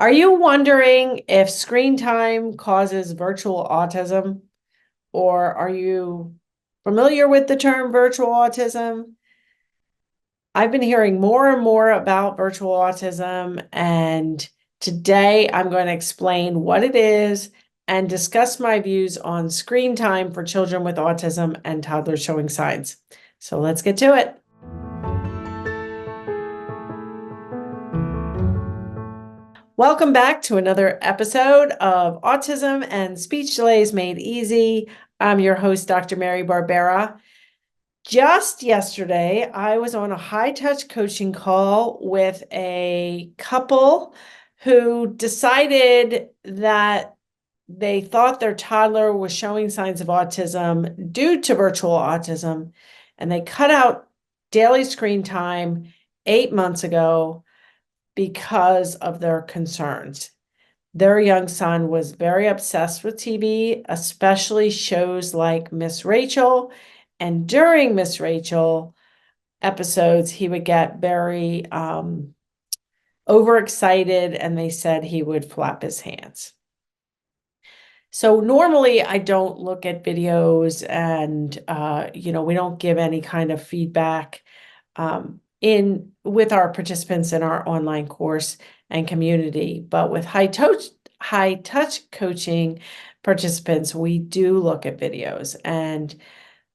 Are you wondering if screen time causes virtual autism, or are you familiar with the term virtual autism? I've been hearing more and more about virtual autism, and today I'm going to explain what it is and discuss my views on screen time for children with autism and toddlers showing signs. So let's get to it. Welcome back to another episode of Autism and Speech Delays Made Easy. I'm your host, Dr. Mary Barbera. Just yesterday, I was on a high-touch coaching call with a couple who decided that they thought their toddler was showing signs of autism due to virtual autism, and they cut out daily screen time 8 months ago because of their concerns. Their young son was very obsessed with TV, especially shows like Miss Rachel. And during Miss Rachel episodes, he would get very overexcited, and they said he would flap his hands. So normally I don't look at videos and, we don't give any kind of feedback with our participants in our online course and community. But with high touch coaching participants, we do look at videos. And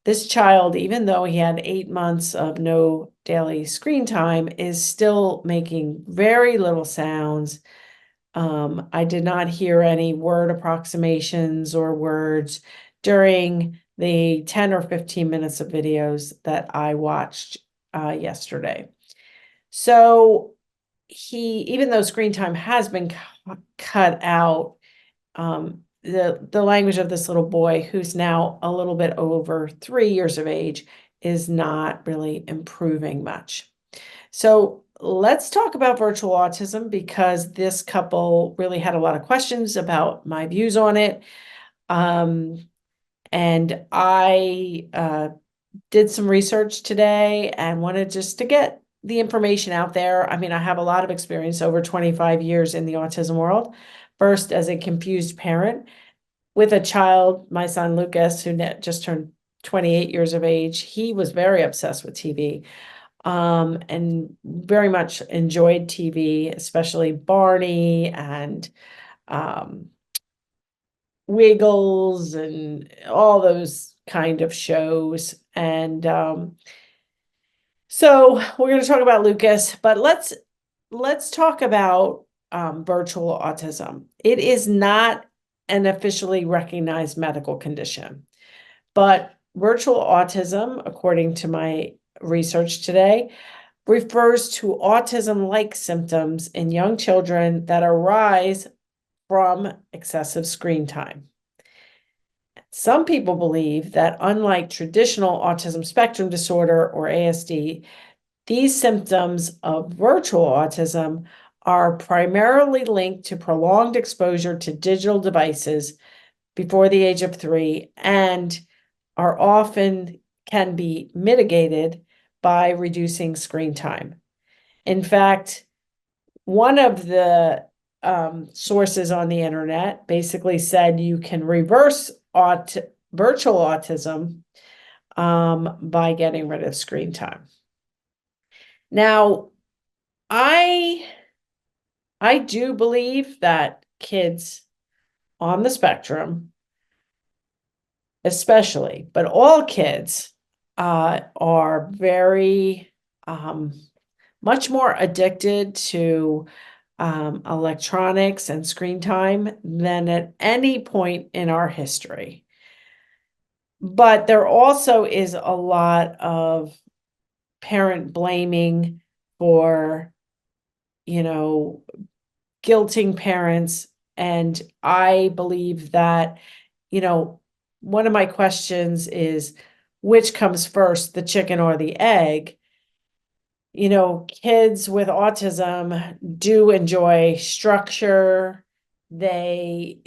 this child, even though he had 8 months of no daily screen time, is still making very little sounds. I did not hear any word approximations or words during the 10 or 15 minutes of videos that I watched yesterday. So even though screen time has been cut out, the language of this little boy, who's now a little bit over 3 years of age, is not really improving much. So let's talk about virtual autism, because this couple really had a lot of questions about my views on it. And I did some research today and wanted just to get the information out there. I mean, I have a lot of experience, over 25 years in the autism world. First, as a confused parent with a child, my son Lucas, who just turned 28 years of age. He was very obsessed with TV, and very much enjoyed TV, especially Barney and Wiggles and all those kind of shows. And so we're going to talk about Lucas, but let's talk about virtual autism. It is not an officially recognized medical condition, but virtual autism, according to my research today, refers to autism-like symptoms in young children that arise from excessive screen time. Some people believe that, unlike traditional autism spectrum disorder, or ASD, these symptoms of virtual autism are primarily linked to prolonged exposure to digital devices before the age of 3, and are often can be mitigated by reducing screen time. In fact, one of the sources on the internet basically said you can reverse virtual autism by getting rid of screen time. Now, I do believe that kids on the spectrum, especially, but all kids, are very much more addicted to electronics and screen time than at any point in our history. But there also is a lot of parent blaming for, guilting parents. And I believe that, one of my questions is, which comes first, the chicken or the egg? Kids with autism do enjoy structure. They,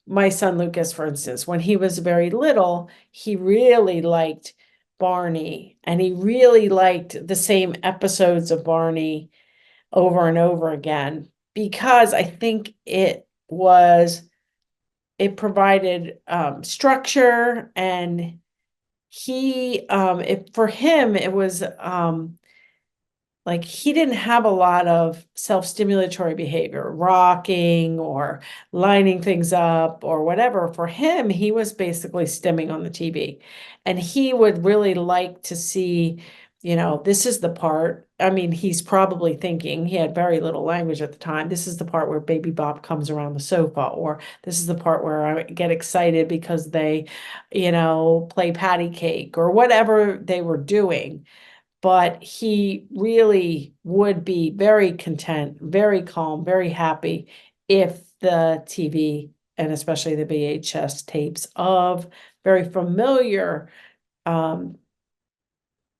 my son Lucas, for instance, when he was very little, he really liked Barney, and he really liked the same episodes of Barney over and over again. because I think it provided structure, and for him, it was like he didn't have a lot of self-stimulatory behavior, rocking or lining things up or whatever. For him, he was basically stimming on the TV. And he would really like to see, this is the part. I mean, he's probably thinking, he had very little language at the time. This is the part where Baby Bop comes around the sofa, or this is the part where I get excited because they, play patty cake or whatever they were doing. But he really would be very content, very calm, very happy if the TV, and especially the VHS tapes of very familiar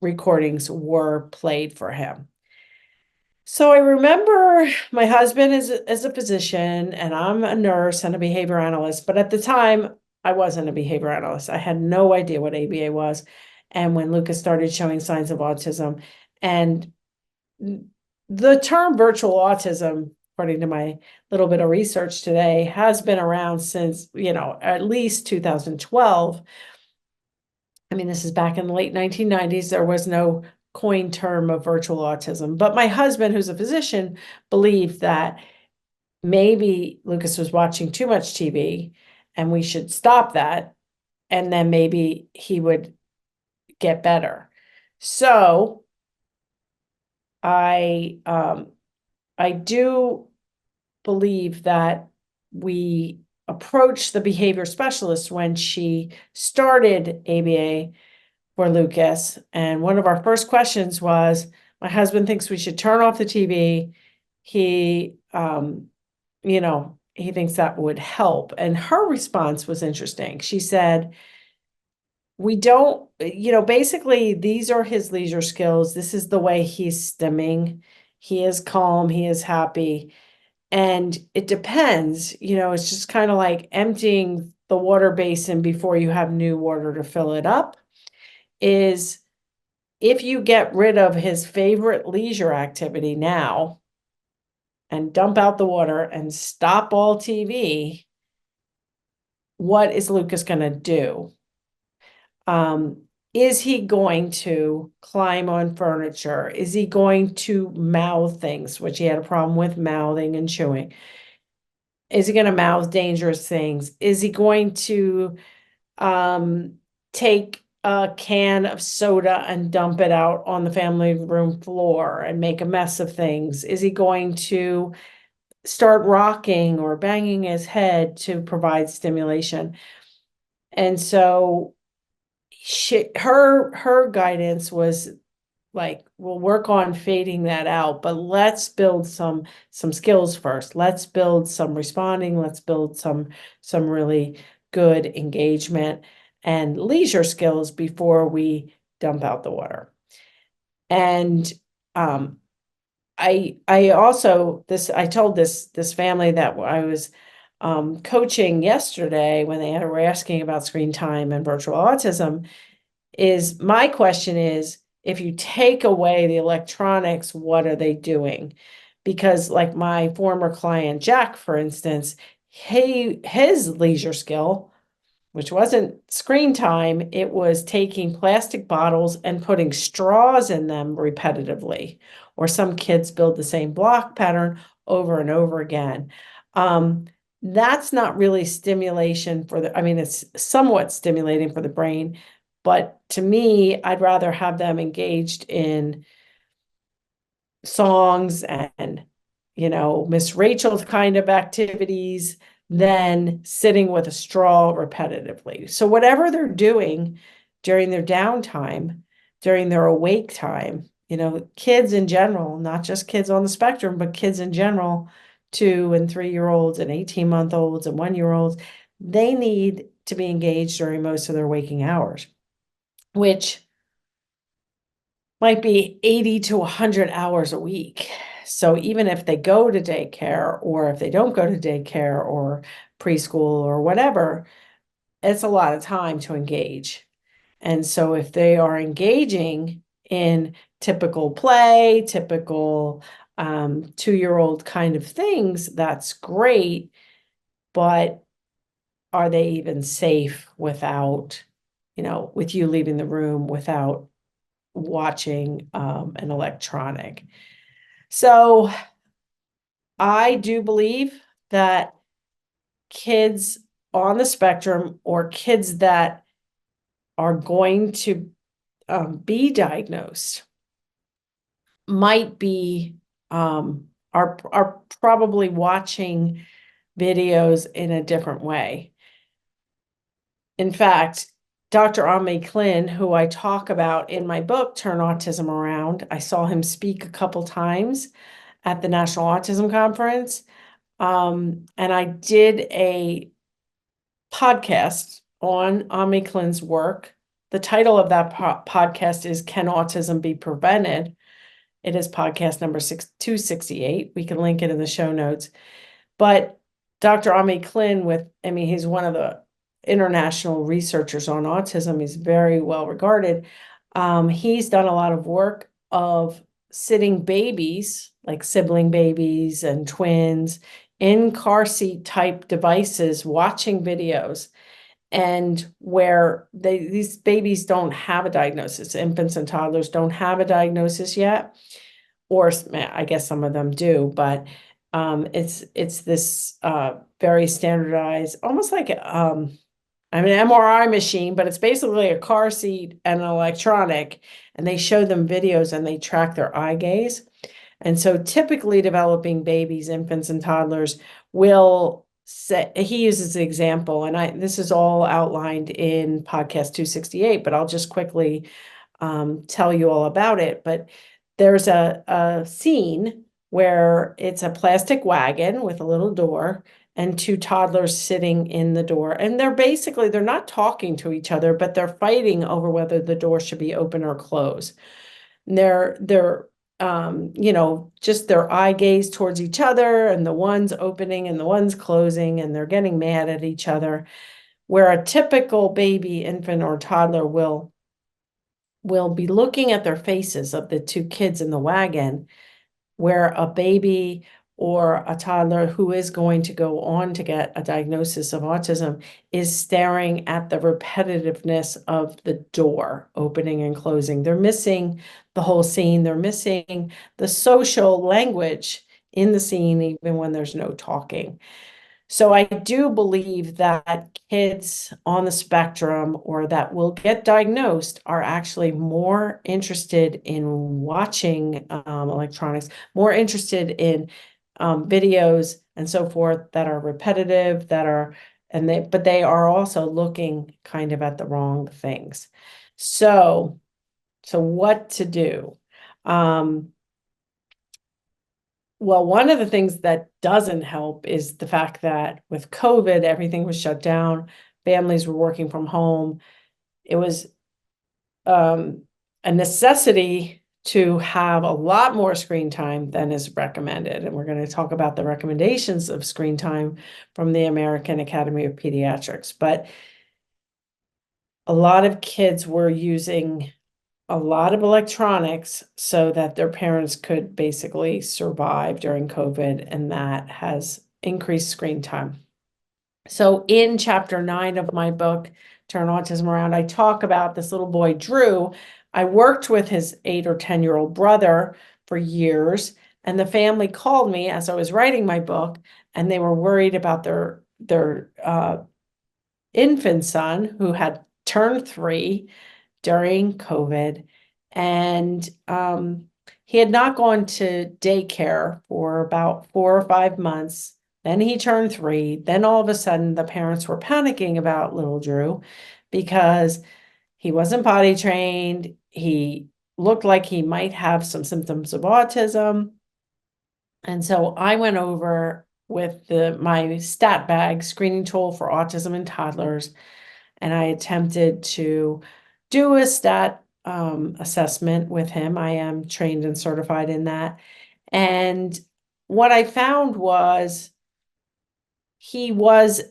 recordings, were played for him. So I remember my husband is a physician, and I'm a nurse and a behavior analyst. But at the time, I wasn't a behavior analyst. I had no idea what ABA was. And when Lucas started showing signs of autism, and the term virtual autism, according to my little bit of research today, has been around since, at least 2012. I mean, this is back in the late 1990s. There was no coined term of virtual autism. But my husband, who's a physician, believed that maybe Lucas was watching too much TV and we should stop that. And then maybe he would get better. So I do believe that we approached the behavior specialist when she started ABA for Lucas. And one of our first questions was, my husband thinks we should turn off the TV. He, he thinks that would help. And her response was interesting. She said, we don't, basically, these are his leisure skills. This is the way he's stimming. He is calm. He is happy. And it depends, it's just kind of like emptying the water basin before you have new water to fill it up. Is if you get rid of his favorite leisure activity now and dump out the water and stop all TV, what is Lucas going to do? Is he going to climb on furniture? Is he going to mouth things, which he had a problem with mouthing and chewing? Is he going to mouth dangerous things? Is he going to take a can of soda and dump it out on the family room floor and make a mess of things? Is he going to start rocking or banging his head to provide stimulation? And so her guidance was like, we'll work on fading that out, but let's build some skills first. Let's build some responding. Let's build some really good engagement and leisure skills before we dump out the water. And I told this family that I was coaching yesterday when they were asking about screen time and virtual autism. Is my question is, if you take away the electronics, what are they doing? Because like my former client, Jack, for instance, his leisure skill, which wasn't screen time, it was taking plastic bottles and putting straws in them repetitively. Or some kids build the same block pattern over and over again. That's not really stimulation it's somewhat stimulating for the brain, but to me, I'd rather have them engaged in songs and, Miss Rachel's kind of activities than sitting with a straw repetitively. So whatever they're doing during their downtime, during their awake time, kids in general, not just kids on the spectrum, but kids in general, 2 and 3-year-olds and 18-month-olds and 1-year-olds, they need to be engaged during most of their waking hours, which might be 80 to 100 hours a week. So even if they go to daycare, or if they don't go to daycare or preschool or whatever, it's a lot of time to engage. And so if they are engaging in typical play, typical 2-year-old kind of things, that's great, but are they even safe without, with you leaving the room without watching an electronic? So I do believe that kids on the spectrum, or kids that are going to be diagnosed, might be are probably watching videos in a different way. In fact, Dr. Ame Klin, who I talk about in my book, Turn Autism Around, I saw him speak a couple times at the National Autism Conference. And I did a podcast on Ame Klin's work. The title of that podcast is Can Autism Be Prevented? It is podcast number 268. We can link it in the show notes. But Dr. Ame Klin, he's one of the international researchers on autism. He's very well regarded. He's done a lot of work of sitting babies, like sibling babies and twins, in car seat type devices, watching videos, and where these babies don't have a diagnosis. Infants and toddlers don't have a diagnosis yet, or I guess some of them do, but it's this very standardized, almost like an MRI machine, but it's basically a car seat and an electronic, and they show them videos and they track their eye gaze. And so typically developing babies, infants, and toddlers will say, he uses the example, and this is all outlined in podcast 268, but I'll just quickly tell you all about it. But there's a scene where it's a plastic wagon with a little door and 2 toddlers sitting in the door. And they're not talking to each other, but they're fighting over whether the door should be open or closed. And they're just their eye gaze towards each other, and the one's opening and the one's closing, and they're getting mad at each other. Where a typical baby, infant, or toddler will be looking at their faces of the 2 kids in the wagon, where a baby or a toddler who is going to go on to get a diagnosis of autism is staring at the repetitiveness of the door opening and closing. They're missing the whole scene. They're missing the social language in the scene, even when there's no talking. So I do believe that kids on the spectrum, or that will get diagnosed, are actually more interested in watching electronics, more interested in videos and so forth that are repetitive, but they are also looking kind of at the wrong things. So what to do? Well, one of the things that doesn't help is the fact that with COVID, everything was shut down. Families were working from home. It was a necessity to have a lot more screen time than is recommended. And we're going to talk about the recommendations of screen time from the American Academy of Pediatrics. But a lot of kids were using a lot of electronics so that their parents could basically survive during COVID, and that has increased screen time. So in chapter 9 of my book, Turn Autism Around, I talk about this little boy, Drew. I worked with his 8 or 10-year-old brother for years, and the family called me as I was writing my book, and they were worried about their infant son, who had turned 3 during COVID, and he had not gone to daycare for about 4 or 5 months. Then he turned 3. Then all of a sudden, the parents were panicking about little Drew because he wasn't potty trained. He looked like he might have some symptoms of autism. And so I went over with my stat bag screening tool for autism in toddlers, and I attempted to do a stat assessment with him. I am trained and certified in that. And what I found was he was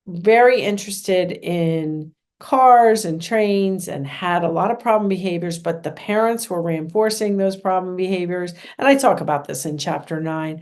very interested in cars and trains and had a lot of problem behaviors, but the parents were reinforcing those problem behaviors. And I talk about this in chapter 9.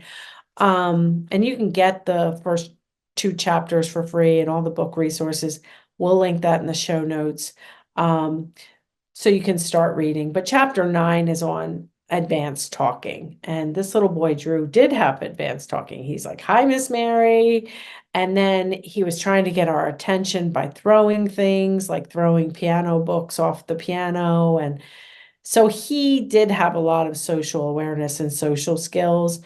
And you can get the first 2 chapters for free and all the book resources. We'll link that in the show notes. So you can start reading. But chapter 9 is on advanced talking. And this little boy, Drew, did have advanced talking. He's like, "Hi, Miss Mary." And then he was trying to get our attention by throwing things, like throwing piano books off the piano. And so he did have a lot of social awareness and social skills.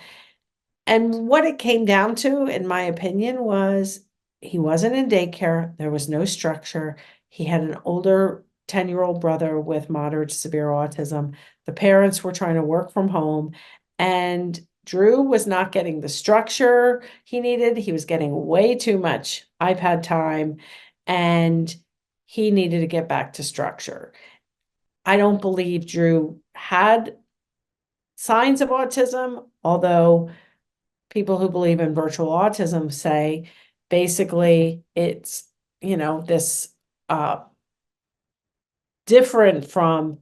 And what it came down to, in my opinion, was he wasn't in daycare. There was no structure. He had an older 10-year-old brother with moderate to severe autism. The parents were trying to work from home, and Drew was not getting the structure he needed. He was getting way too much iPad time, and he needed to get back to structure. I don't believe Drew had signs of autism, although people who believe in virtual autism say basically it's, this different from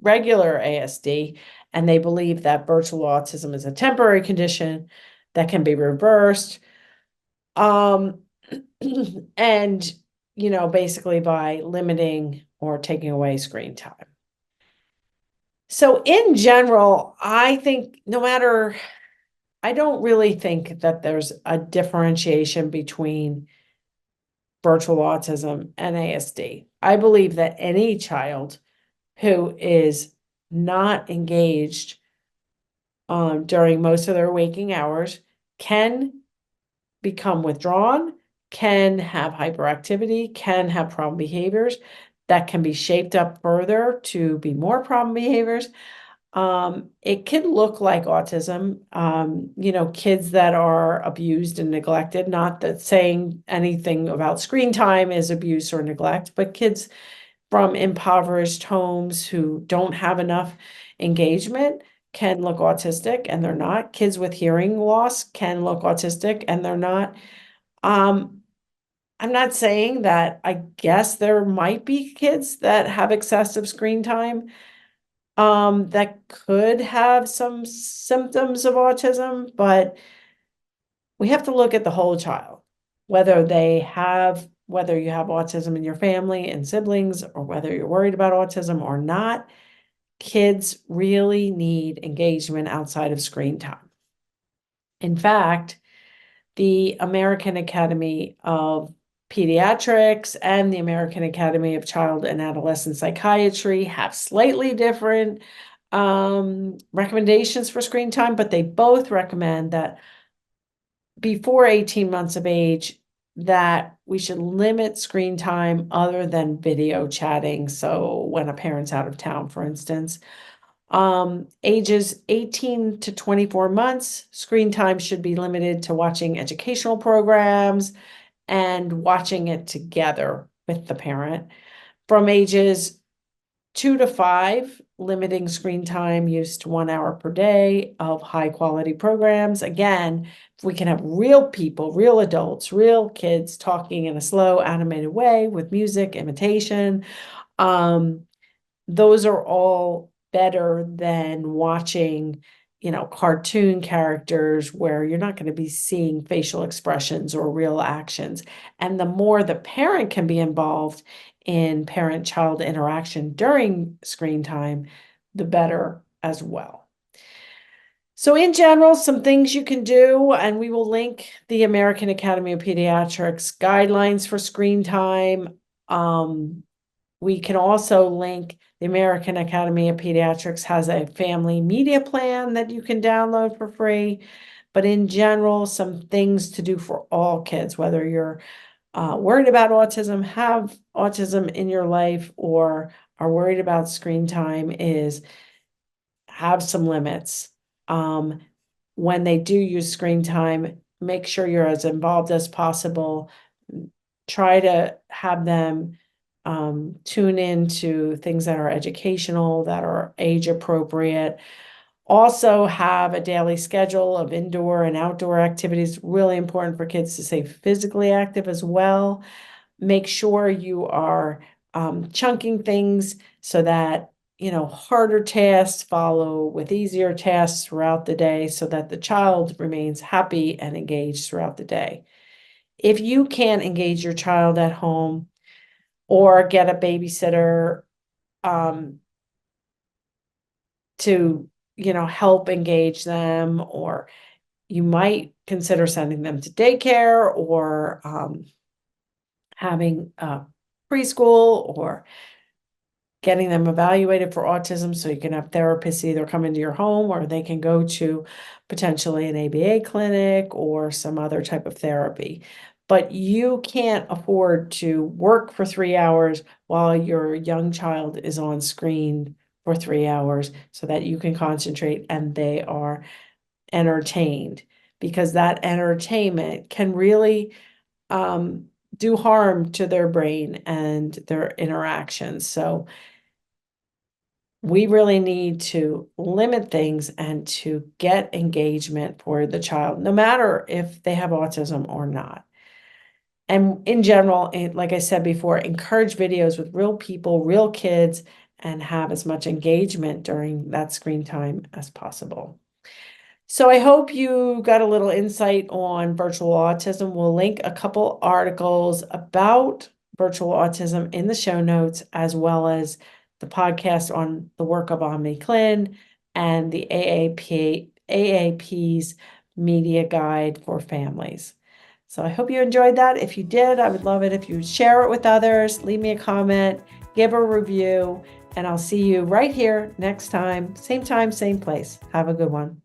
regular ASD, and they believe that virtual autism is a temporary condition that can be reversed. And, basically by limiting or taking away screen time. So in general, I think I don't really think that there's a differentiation between virtual autism and ASD. I believe that any child who is not engaged during most of their waking hours can become withdrawn, can have hyperactivity, can have problem behaviors that can be shaped up further to be more problem behaviors. It can look like autism, kids that are abused and neglected, not that saying anything about screen time is abuse or neglect, but kids from impoverished homes who don't have enough engagement can look autistic and they're not. Kids with hearing loss can look autistic and they're not. I'm not saying that I guess there might be kids that have excessive screen time that could have some symptoms of autism, but we have to look at the whole child, whether you have autism in your family and siblings, or whether you're worried about autism or not. Kids really need engagement outside of screen time. In fact, the American Academy of Pediatrics and the American Academy of Child and Adolescent Psychiatry have slightly different recommendations for screen time, but they both recommend that before 18 months of age, that we should limit screen time other than video chatting. So when a parent's out of town, for instance, ages 18 to 24 months, screen time should be limited to watching educational programs and watching it together with the parent. From ages 2 to 5, limiting screen time use to 1 hour per day of high quality programs. Again, if we can have real people, real adults, real kids talking in a slow animated way with music, imitation, those are all better than watching, cartoon characters where you're not going to be seeing facial expressions or real actions. And the more the parent can be involved in parent-child interaction during screen time, the better as well. So in general, some things you can do, and we will link the American Academy of Pediatrics guidelines for screen time. We can also link the American Academy of Pediatrics has a family media plan that you can download for free. But in general, some things to do for all kids, whether you're worried about autism, have autism in your life, or are worried about screen time, is have some limits. When they do use screen time, make sure you're as involved as possible. Try to have them tune into things that are educational, that are age appropriate. Also have a daily schedule of indoor and outdoor activities. Really important for kids to stay physically active as well. make sure you are chunking things so that, harder tasks follow with easier tasks throughout the day so that the child remains happy and engaged throughout the day. If you can't engage your child at home or get a babysitter to, help engage them, or you might consider sending them to daycare or having preschool, or getting them evaluated for autism so you can have therapists either come into your home or they can go to potentially an ABA clinic or some other type of therapy. But you can't afford to work for 3 hours while your young child is on screen for 3 hours so that you can concentrate and they are entertained, because that entertainment can really do harm to their brain and their interactions. So we really need to limit things and to get engagement for the child, no matter if they have autism or not. And in general, like I said before, encourage videos with real people, real kids, and have as much engagement during that screen time as possible. So I hope you got a little insight on virtual autism. We'll link a couple articles about virtual autism in the show notes, as well as the podcast on the work of OmniClin and the AAP's media guide for families. So I hope you enjoyed that. If you did, I would love it if you would share it with others, leave me a comment, give a review, and I'll see you right here next time, same place. Have a good one.